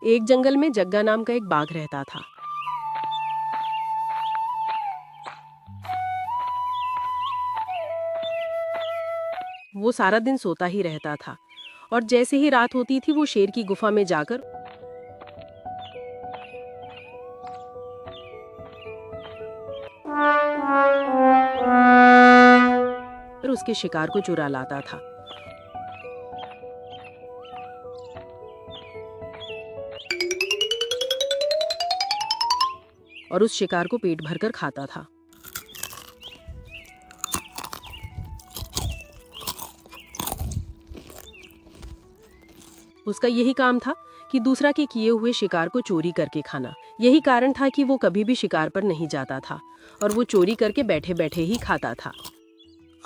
एक जंगल में जग्गा नाम का एक बाघ रहता था। वो सारा दिन सोता ही रहता था और जैसे ही रात होती थी वो शेर की गुफा में जाकर उसके शिकार को चुरा लाता था। और उस शिकार को पेट भरकर खाता था। उसका यही काम था कि दूसरा के किए हुए शिकार को चोरी करके खाना। यही कारण था कि वो कभी भी शिकार पर नहीं जाता था और वो चोरी करके बैठे बैठे ही खाता था।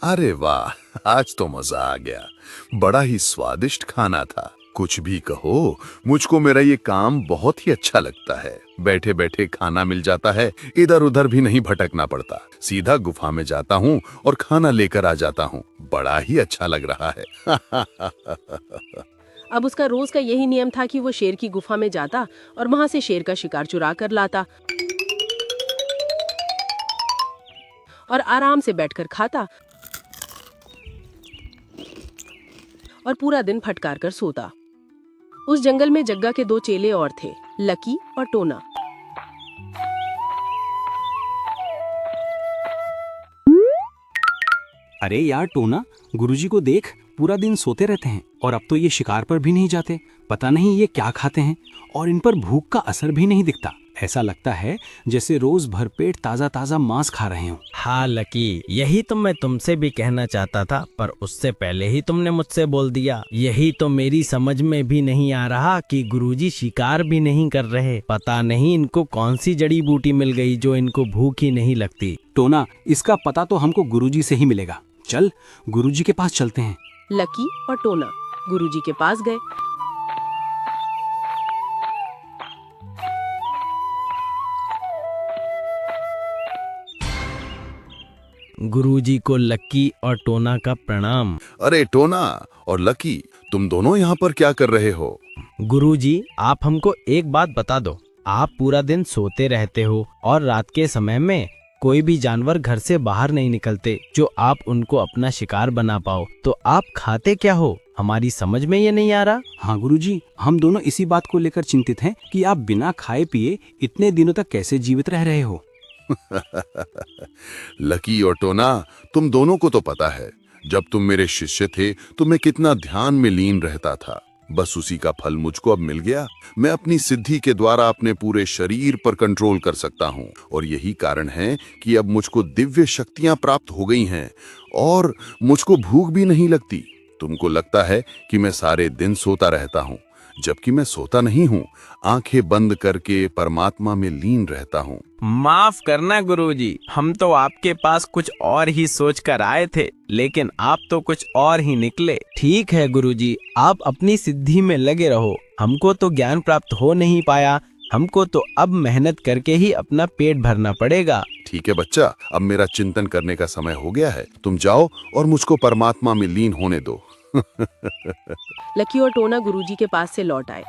अरे वाह, आज तो मजा आ गया। बड़ा ही स्वादिष्ट खाना था। कुछ भी कहो, मुझको मेरा ये काम बहुत ही अच्छा लगता है। बैठे बैठे खाना मिल जाता है, इधर उधर भी नहीं भटकना पड़ता। सीधा गुफा में जाता हूँ और खाना लेकर आ जाता हूँ। बड़ा ही अच्छा लग रहा है। अब उसका रोज का यही नियम था कि वो शेर की गुफा में जाता और वहां से शेर का शिकार चुरा कर लाता और आराम से बैठकर खाता और पूरा दिन फटकार कर सोता। उस जंगल में जग्गा के दो चेले और थे, लकी और टोना। अरे यार टोना, गुरुजी को देख, पूरा दिन सोते रहते हैं और अब तो ये शिकार पर भी नहीं जाते। पता नहीं ये क्या खाते हैं और इन पर भूख का असर भी नहीं दिखता। ऐसा लगता है जैसे रोज भरपेट ताजा ताजा मांस खा रहे हो। हाँ लकी, यही तो मैं तुमसे भी कहना चाहता था, पर उससे पहले ही तुमने मुझसे बोल दिया। यही तो मेरी समझ में भी नहीं आ रहा कि गुरुजी शिकार भी नहीं कर रहे। पता नहीं इनको कौन सी जड़ी बूटी मिल गई जो इनको भूख ही नहीं लगती। टोना, इसका पता तो हमको गुरुजी से ही मिलेगा। चल गुरुजी के पास चलते हैं। लकी और टोना गुरुजी के पास गए। गुरुजी को लकी और टोना का प्रणाम। अरे टोना और लकी, तुम दोनों यहाँ पर क्या कर रहे हो? गुरुजी, आप हमको एक बात बता दो। आप पूरा दिन सोते रहते हो और रात के समय में कोई भी जानवर घर से बाहर नहीं निकलते जो आप उनको अपना शिकार बना पाओ, तो आप खाते क्या हो? हमारी समझ में ये नहीं आ रहा। हाँ गुरुजी, हम दोनों इसी बात को लेकर चिंतित हैं कि आप बिना खाए पिए इतने दिनों तक कैसे जीवित रह रहे हो। लकी और टोना, तुम दोनों को तो पता है, जब तुम मेरे शिष्य थे तो मैं कितना ध्यान में लीन रहता था। बस उसी का फल मुझको अब मिल गया। मैं अपनी सिद्धि के द्वारा अपने पूरे शरीर पर कंट्रोल कर सकता हूँ और यही कारण है कि अब मुझको दिव्य शक्तियां प्राप्त हो गई हैं और मुझको भूख भी नहीं लगती। तुमको लगता है कि मैं सारे दिन सोता रहता हूँ, जबकि मैं सोता नहीं हूँ। आंखें बंद करके परमात्मा में लीन रहता हूँ। माफ करना गुरुजी, हम तो आपके पास कुछ और ही सोच कर आए थे, लेकिन आप तो कुछ और ही निकले। ठीक है गुरुजी, आप अपनी सिद्धि में लगे रहो। हमको तो ज्ञान प्राप्त हो नहीं पाया, हमको तो अब मेहनत करके ही अपना पेट भरना पड़ेगा। ठीक है बच्चा, अब मेरा चिंतन करने का समय हो गया है। तुम जाओ और मुझको परमात्मा में लीन होने दो। लकी और टोना गुरुजी के पास से लौट आए।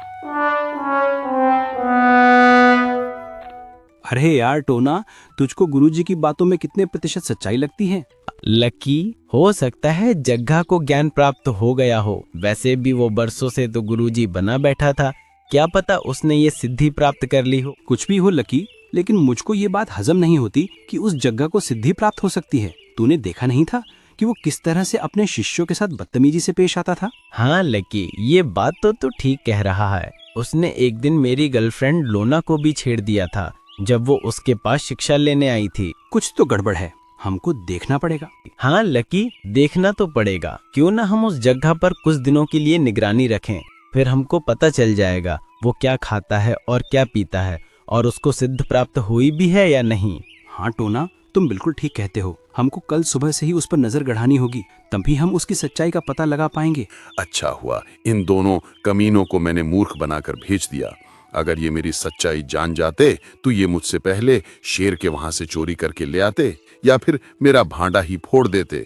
अरे यार टोना, तुझको गुरुजी की बातों में कितने प्रतिशत सच्चाई लगती है? लकी, हो सकता है जग्गा को ज्ञान प्राप्त हो गया हो। वैसे भी वो बरसों से तो गुरुजी बना बैठा था, क्या पता उसने ये सिद्धि प्राप्त कर ली हो। कुछ भी हो लकी, लेकिन मुझको ये बात हजम नहीं होती कि उस जग्गा को सिद्धि प्राप्त हो सकती है। तूने देखा नहीं था कि वो किस तरह से अपने शिष्यों के साथ बदतमीजी से पेश आता था? हाँ लकी, ये बात तो तू ठीक कह रहा है। उसने एक दिन मेरी गर्लफ्रेंड लोना को भी छेड़ दिया था, जब वो उसके पास शिक्षा लेने आई थी। कुछ तो गड़बड़ है, हमको देखना पड़ेगा। हाँ लकी, देखना तो पड़ेगा। क्यों ना हम उस जगह पर कुछ दिनों के लिए निगरानी रखें, फिर हमको पता चल जाएगा वो क्या खाता है और क्या पीता है और उसको सिद्ध प्राप्त हुई भी है या नहीं। हाँ टोना, तुम बिल्कुल ठीक कहते हो। हमको कल सुबह से ही उस पर नजर गड़ानी होगी, तभी हम उसकी सच्चाई का पता लगा पाएंगे। अच्छा हुआ इन दोनों कमीनों को मैंने मूर्ख बनाकर भेज दिया। अगर ये मेरी सच्चाई जान जाते तो ये मुझसे पहले शेर के वहां से चोरी करके ले आते या फिर मेरा भांडा ही फोड़ देते।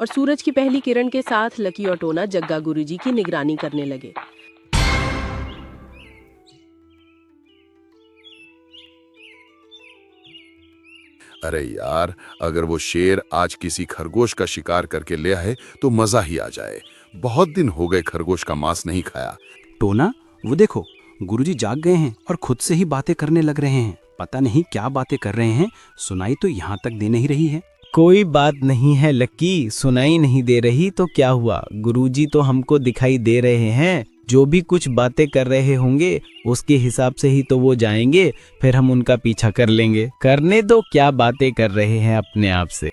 और सूरज की पहली किरण के साथ लकी और टोना जग्गा गुरुजी की निगरानी करने लगे। अरे यार, अगर वो शेर आज किसी खरगोश का शिकार करके ले आए तो मजा ही आ जाए। बहुत दिन हो गए खरगोश का मांस नहीं खाया। टोना, वो देखो, गुरुजी जाग गए हैं और खुद से ही बातें करने लग रहे हैं। पता नहीं क्या बातें कर रहे हैं, सुनाई तो यहाँ तक दे नहीं रही है। कोई बात नहीं है लकी, सुनाई नहीं दे रही तो क्या हुआ, गुरुजी तो हमको दिखाई दे रहे हैं। जो भी कुछ बातें कर रहे होंगे उसके हिसाब से ही तो वो जाएंगे, फिर हम उनका पीछा कर लेंगे। करने दो, क्या बातें कर रहे हैं अपने आप से।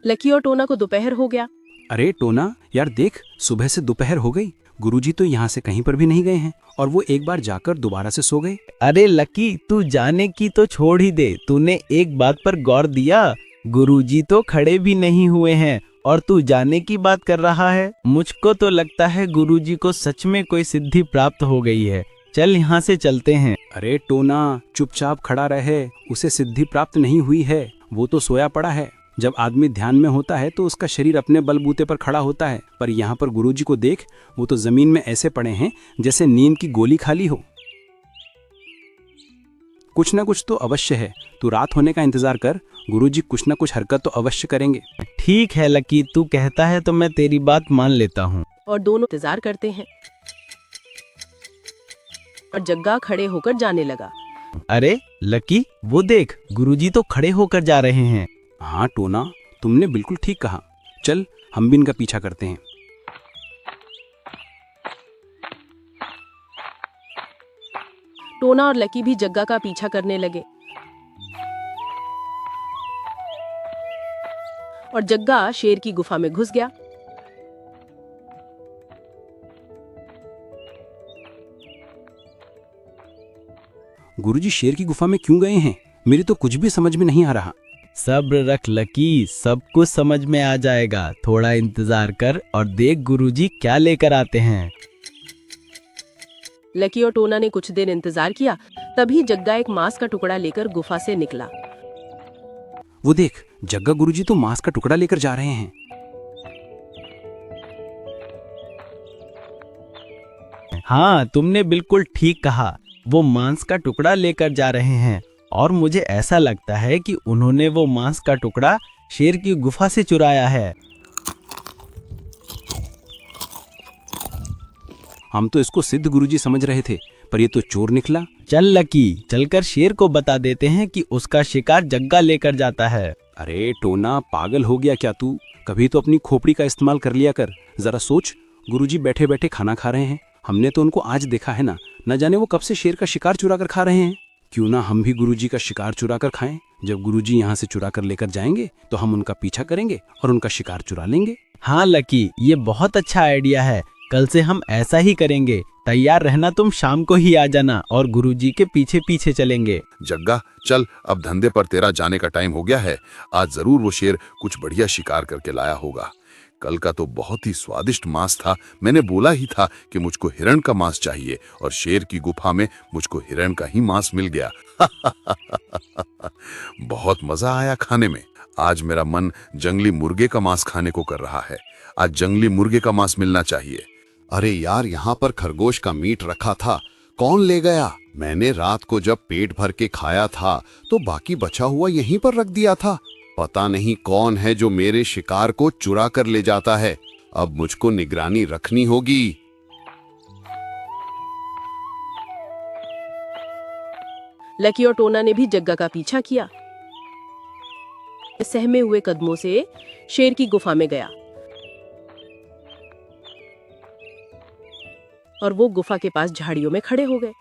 लकी और टोना को दोपहर हो गया। अरे टोना यार देख, सुबह से दोपहर हो गई, गुरुजी तो यहाँ से कहीं पर भी नहीं गए हैं और वो एक बार जाकर दोबारा से सो गए। अरे लकी, तू जाने की तो छोड़ ही दे, तूने एक बात पर गौर दिया, गुरुजी तो खड़े भी नहीं हुए हैं और तू जाने की बात कर रहा है। मुझको तो लगता है गुरुजी को सच में कोई सिद्धि प्राप्त हो गई है। चल यहाँ से चलते हैं। अरे टोना, चुपचाप खड़ा रहे, उसे सिद्धि प्राप्त नहीं हुई है, वो तो सोया पड़ा है। जब आदमी ध्यान में होता है तो उसका शरीर अपने बलबूते पर खड़ा होता है, पर यहाँ पर गुरुजी को देख, वो तो जमीन में ऐसे पड़े हैं जैसे नींद की गोली खाली हो। कुछ ना कुछ तो अवश्य है, तू रात होने का इंतजार कर, गुरुजी कुछ ना कुछ हरकत तो अवश्य करेंगे। ठीक है लकी, तू कहता है तो मैं तेरी बात मान लेता हूँ। और दोनों इंतजार करते हैं और जग्गा खड़े होकर जाने लगा। अरे लकी, वो देख, गुरुजी तो खड़े होकर जा रहे हैं। हाँ टोना, तुमने बिल्कुल ठीक कहा, चल हम भी इनका पीछा करते हैं। टोना और लकी भी जग्गा का पीछा करने लगे और जग्गा शेर की गुफा में घुस गया। गुरुजी शेर की गुफा में क्यों गए हैं, मेरी तो कुछ भी समझ में नहीं आ रहा। सब्र रख लकी, सब कुछ समझ में आ जाएगा। थोड़ा इंतजार कर और देख गुरुजी क्या लेकर आते हैं। लकी और टोना ने कुछ देर इंतजार किया, तभी जग्गा एक मांस का टुकड़ा लेकर गुफा से निकला। वो देख, जग्गा गुरुजी तो मांस का टुकड़ा लेकर जा रहे हैं। हाँ, तुमने बिल्कुल ठीक कहा, वो मांस का टुकड़ा लेकर जा रहे हैं और मुझे ऐसा लगता है कि उन्होंने वो मांस का टुकड़ा शेर की गुफा से चुराया है। हम तो इसको सिद्ध गुरुजी समझ रहे थे, पर ये तो चोर निकला। चल लकी, चलकर शेर को बता देते हैं कि उसका शिकार जग्गा लेकर जाता है। अरे टोना, पागल हो गया क्या तू? कभी तो अपनी खोपड़ी का इस्तेमाल कर लिया कर। जरा सोच, गुरुजी बैठे बैठे खाना खा रहे हैं, हमने तो उनको आज देखा है ना, न जाने वो कब से शेर का शिकार चुरा कर खा रहे हैं। क्यों ना हम भी गुरुजी का शिकार चुरा कर खाएं। जब गुरुजी यहाँ से चुरा कर लेकर जाएंगे तो हम उनका पीछा करेंगे और उनका शिकार चुरा लेंगे। हाँ लकी, ये बहुत अच्छा आइडिया है, कल से हम ऐसा ही करेंगे। तैयार रहना, तुम शाम को ही आ जाना और गुरुजी के पीछे पीछे चलेंगे। जग्गा चल, अब धंधे पर तेरा जाने का टाइम हो गया है। आज जरूर वो शेर कुछ बढ़िया शिकार करके लाया होगा। कल का तो बहुत ही स्वादिष्ट मांस था। मैंने बोला ही था कि मुझको हिरण का मांस चाहिए और शेर की गुफा में मुझको हिरण का ही मांस मिल गया। बहुत मजा आया खाने में। आज मेरा मन जंगली मुर्गे का मांस खाने को कर रहा है। आज जंगली मुर्गे का मांस मिलना चाहिए। अरे यार, यहाँ पर खरगोश का मीट रखा था, कौन ले गया? मैंने रात को जब पेट भर के खाया था तो बाकी बचा हुआ यहीं पर रख दिया था। पता नहीं कौन है जो मेरे शिकार को चुरा कर ले जाता है। अब मुझको निगरानी रखनी होगी। लकी और टोना ने भी जग्गा का पीछा किया। सहमे हुए कदमों से शेर की गुफा में गया और वो गुफा के पास झाड़ियों में खड़े हो गए।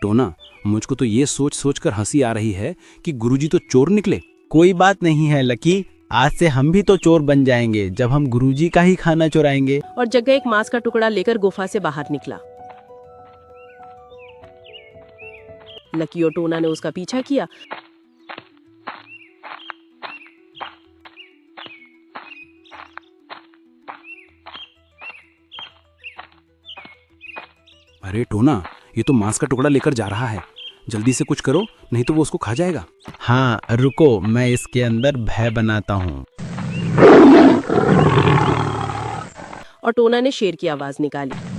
टोना, मुझको तो ये सोच सोच कर हंसी आ रही है कि गुरुजी तो चोर निकले। कोई बात नहीं है लकी, आज से हम भी तो चोर बन जाएंगे जब हम गुरुजी का ही खाना चुराएंगे। और जग्गा एक मांस का टुकड़ा लेकर गुफा से बाहर निकला। लकी और टोना ने उसका पीछा किया। अरे टोना, ये तो मांस का टुकड़ा लेकर जा रहा है। जल्दी से कुछ करो, नहीं तो वो उसको खा जाएगा। हाँ रुको, मैं इसके अंदर भय बनाता हूँ। और टोना ने शेर की आवाज निकाली।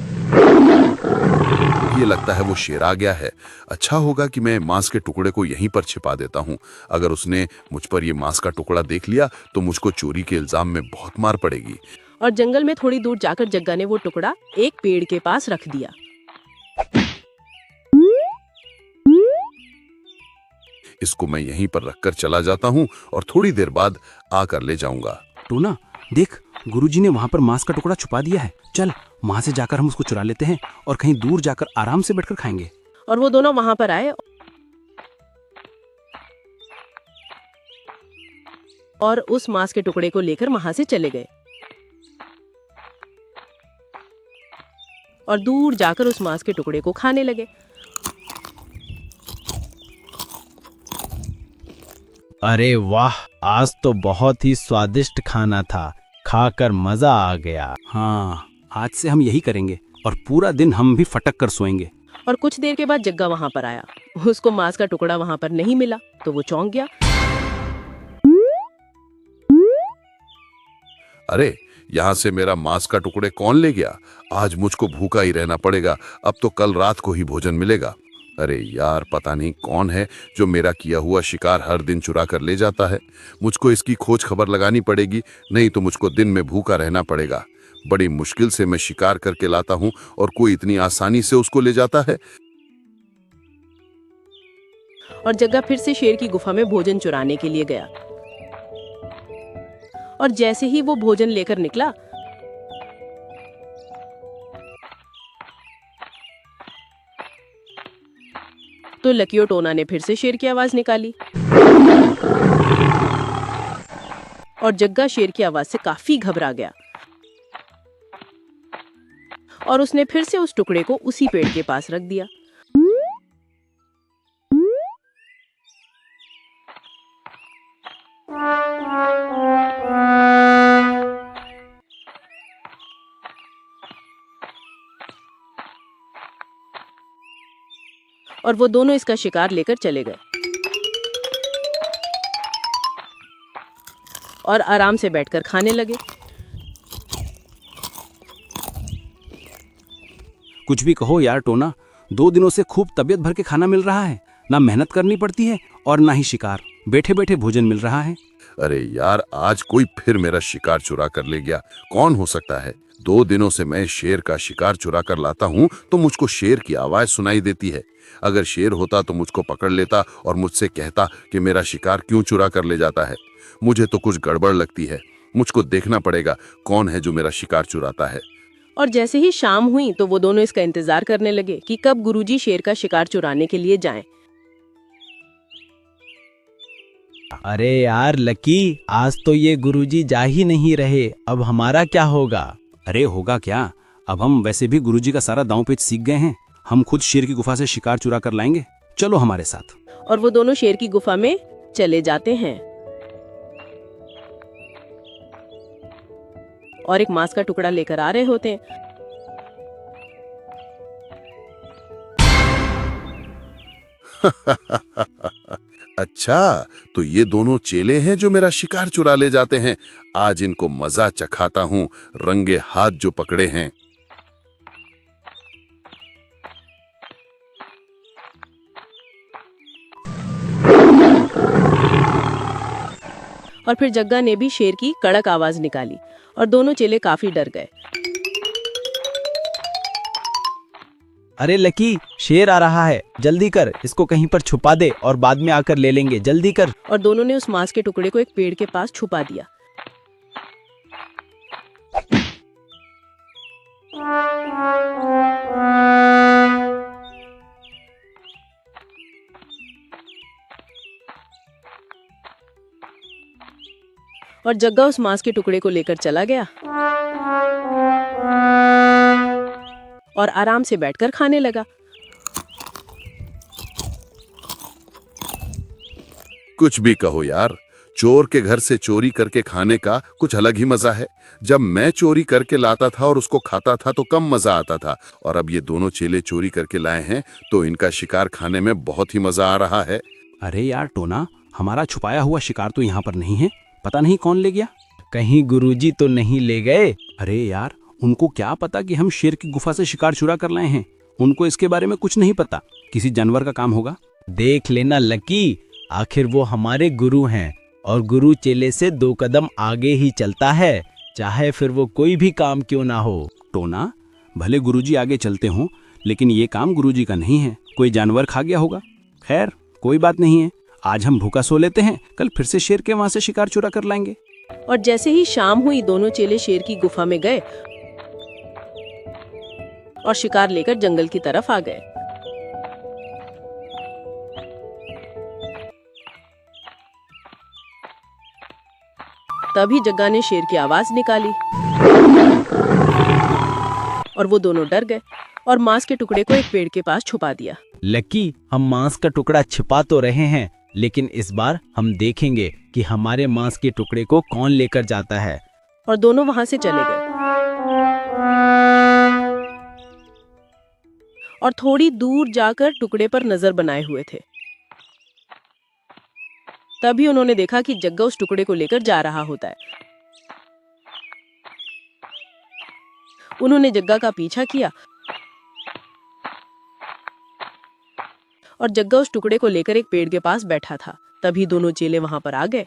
ये लगता है वो शेर आ गया है। अच्छा होगा कि मैं मांस के टुकड़े को यहीं पर छिपा देता हूँ। अगर उसने मुझ पर ये मांस का टुकड़ा देख लिया तो मुझको चोरी के इल्जाम में बहुत मार पड़ेगी। और जंगल में थोड़ी दूर जाकर जग्गा ने वो टुकड़ा एक पेड़ के पास रख दिया। इसको मैं यहीं पर रखकर चला जाता हूँ और थोड़ी देर बाद आकर ले जाऊंगा। टोना देख, गुरुजी ने वहां पर मांस का टुकड़ा छुपा दिया है। चल वहां से जाकर हम उसको चुरा लेते हैं और कहीं दूर जाकर आराम से बैठकर खाएंगे। और वो दोनों वहां पर आए और उस मांस के टुकड़े को लेकर वहां से चले गए और दूर जाकर उस मांस के टुकड़े को खाने लगे। अरे वाह, आज तो बहुत ही स्वादिष्ट खाना था, खाकर मजा आ गया। हाँ, आज से हम यही करेंगे और पूरा दिन हम भी फटक कर सोएंगे। और कुछ देर के बाद जग्गा वहां पर आया। उसको मांस का टुकड़ा वहां पर नहीं मिला तो वो चौंक गया। अरे, यहाँ से मेरा मांस का टुकड़े कौन ले गया? आज मुझको भूखा ही रहना पड़ेगा। अब तो कल रात को ही भोजन मिलेगा। अरे यार, पता नहीं कौन है जो मेरा किया हुआ शिकार हर दिन चुरा कर ले जाता है। मुझको इसकी खोज खबर लगानी पड़ेगी, नहीं तो मुझको दिन में भूखा रहना पड़ेगा। बड़ी मुश्किल से मैं शिकार करके लाता हूँ और कोई इतनी आसानी से उसको ले जाता है। और जग्गा फिर से शेर की गुफा में भोजन चुराने के लिए गया। और जैसे ही वो भोजन लेकर निकला तो लकी और टोना ने फिर से शेर की आवाज निकाली। और जग्गा शेर की आवाज से काफी घबरा गया और उसने फिर से उस टुकड़े को उसी पेड़ के पास रख दिया। और वो दोनों इसका शिकार लेकर चले गए और आराम से बैठकर खाने लगे। कुछ भी कहो यार टोना, 2 दिनों से खूब तबीयत भर के खाना मिल रहा है। ना मेहनत करनी पड़ती है और ना ही शिकार, बैठे बैठे भोजन मिल रहा है। अरे यार, आज कोई फिर मेरा शिकार चुरा कर ले गया। कौन हो सकता है? 2 दिनों से मैं शेर का शिकार चुरा कर लाता हूँ तो मुझको शेर की आवाज सुनाई देती है। अगर शेर होता तो मुझको पकड़ लेता और मुझसे कहता कि मेरा शिकार क्यों चुरा कर ले जाता है। मुझे तो कुछ गड़बड़ लगती है। मुझको देखना पड़ेगा कौन है जो मेरा शिकार चुराता है। और जैसे ही शाम हुई तो वो दोनों इसका इंतजार करने लगे कि कब गुरुजी शेर का शिकार चुराने के लिए जाएं। अरे यार लकी, आज तो ये गुरुजी जा ही नहीं रहे, अब हमारा क्या होगा? अरे होगा क्या, अब हम वैसे भी गुरुजी का सारा दांव पेच सीख गए हैं। हम खुद शेर की गुफा से शिकार चुरा कर लाएंगे, चलो हमारे साथ। और वो दोनों शेर की गुफा में चले जाते हैं और एक मांस का टुकड़ा लेकर आ रहे होते हैं। अच्छा, तो ये दोनों चेले हैं जो मेरा शिकार चुरा ले जाते हैं। आज इनको मजा चखाता हूँ, रंगे हाथ जो पकड़े हैं। और फिर जग्गा ने भी शेर की कड़क आवाज निकाली और दोनों चेले काफी डर गए। अरे लकी, शेर आ रहा है, जल्दी कर, इसको कहीं पर छुपा दे और बाद में आकर ले लेंगे, जल्दी कर। और दोनों ने उस मांस के टुकड़े को एक पेड़ के पास छुपा दिया। और जग्गा उस मांस के टुकड़े को लेकर चला गया और आराम से बैठकर खाने लगा। कुछ भी कहो यार, चोर के घर से चोरी करके खाने का कुछ अलग ही मजा है। जब मैं चोरी करके लाता था और उसको खाता था तो कम मजा आता था, और अब ये दोनों चेले चोरी करके लाए हैं तो इनका शिकार खाने में बहुत ही मजा आ रहा है। अरे यार टोना, हमारा छुपाया हुआ शिकार तो यहाँ पर नहीं है। पता नहीं कौन ले गया। कहीं गुरुजी तो नहीं ले गए? अरे यार, उनको क्या पता कि हम शेर की गुफा से शिकार चुरा कर लाए हैं। उनको इसके बारे में कुछ नहीं पता। किसी जानवर का काम होगा। देख लेना लकी, आखिर वो हमारे गुरु हैं और गुरु चेले से 2 कदम आगे ही चलता है, चाहे फिर वो कोई भी काम क्यों ना हो। टोना, भले गुरुजी आगे चलते हों, लेकिन ये काम गुरुजी का नहीं है। कोई जानवर खा गया होगा। खैर, कोई बात नहीं है। आज हम भूखा सो लेते हैं, कल फिर से शेर के वहां से शिकार चुरा कर लाएंगे। और जैसे ही शाम हुई दोनों चेले शेर की गुफा में गए और शिकार लेकर जंगल की तरफ आ गए। तभी जग्गा ने शेर की आवाज निकाली और वो दोनों डर गए और मांस के टुकड़े को एक पेड़ के पास छुपा दिया। लकी, हम मांस का टुकड़ा छिपा तो रहे हैं, लेकिन इस बार हम देखेंगे कि हमारे मांस के टुकड़े को कौन लेकर जाता है। और दोनों वहां से चले गए और थोड़ी दूर जाकर टुकड़े पर नजर बनाए हुए थे। तभी उन्होंने देखा कि जग्गा उस टुकड़े को लेकर जा रहा होता है। उन्होंने जग्गा का पीछा किया और जग्गा उस टुकड़े को लेकर एक पेड़ के पास बैठा था। तभी दोनों चेले वहां पर आ गए।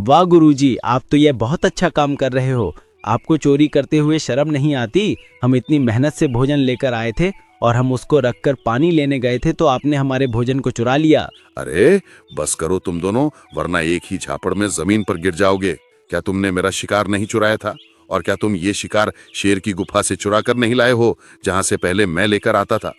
वाह गुरुजी, आप तो ये बहुत अच्छा काम कर रहे हो। आपको चोरी करते हुए शर्म नहीं आती? हम इतनी मेहनत से भोजन लेकर आए थे और हम उसको रखकर पानी लेने गए थे तो आपने हमारे भोजन को चुरा लिया। अरे बस करो तुम दोनों, वरना एक ही झापड़ में जमीन पर गिर जाओगे। क्या तुमने मेरा शिकार नहीं चुराया था? और क्या तुम ये शिकार शेर की गुफा से चुरा कर नहीं लाए हो, जहां से पहले मैं लेकर आता था?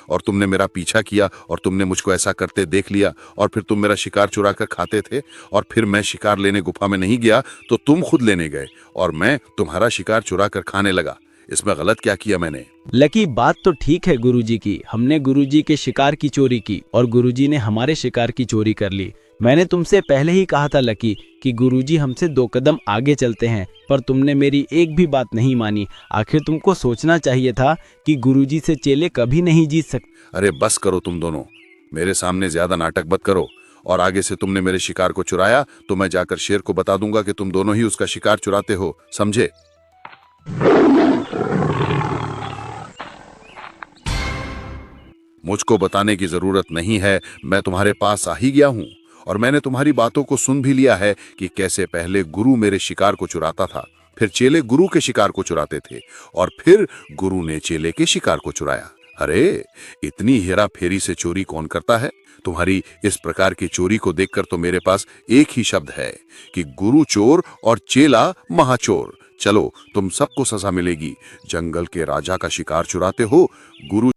और तुमने मेरा पीछा किया और तुमने मुझको ऐसा करते देख लिया और फिर तुम मेरा शिकार चुरा कर खाते थे, और फिर मैं शिकार लेने गुफा में नहीं गया तो तुम खुद लेने गए और मैं तुम्हारा शिकार चुरा कर खाने लगा। इसमें गलत क्या किया मैंने? लकी, बात तो ठीक है गुरुजी की। हमने गुरुजी के शिकार की चोरी की और गुरुजी ने हमारे शिकार की चोरी कर ली। मैंने तुमसे पहले ही कहा था लकी कि गुरुजी हमसे 2 कदम आगे चलते हैं, पर तुमने मेरी एक भी बात नहीं मानी। आखिर तुमको सोचना चाहिए था कि गुरुजी से चेले कभी नहीं जीत सकते। अरे बस करो तुम दोनों, मेरे सामने ज्यादा नाटक मत करो। और आगे से तुमने मेरे शिकार को चुराया तो मैं जाकर शेर को बता दूंगा कि तुम दोनों ही उसका शिकार चुराते हो, समझे? मुझको बताने की जरूरत नहीं है, मैं तुम्हारे पास आ ही गया हूं और मैंने तुम्हारी बातों को सुन भी लिया है कि कैसे पहले गुरु मेरे शिकार को चुराता था, फिर चेले गुरु के शिकार को चुराते थे और फिर गुरु ने चेले के शिकार को चुराया। अरे इतनी हेरा फेरी से चोरी कौन करता है? तुम्हारी इस प्रकार की चोरी को देखकर तो मेरे पास एक ही शब्द है कि गुरु चोर और चेला महाचोर। चलो, तुम सबको सजा मिलेगी। जंगल के राजा का शिकार चुराते हो, गुरु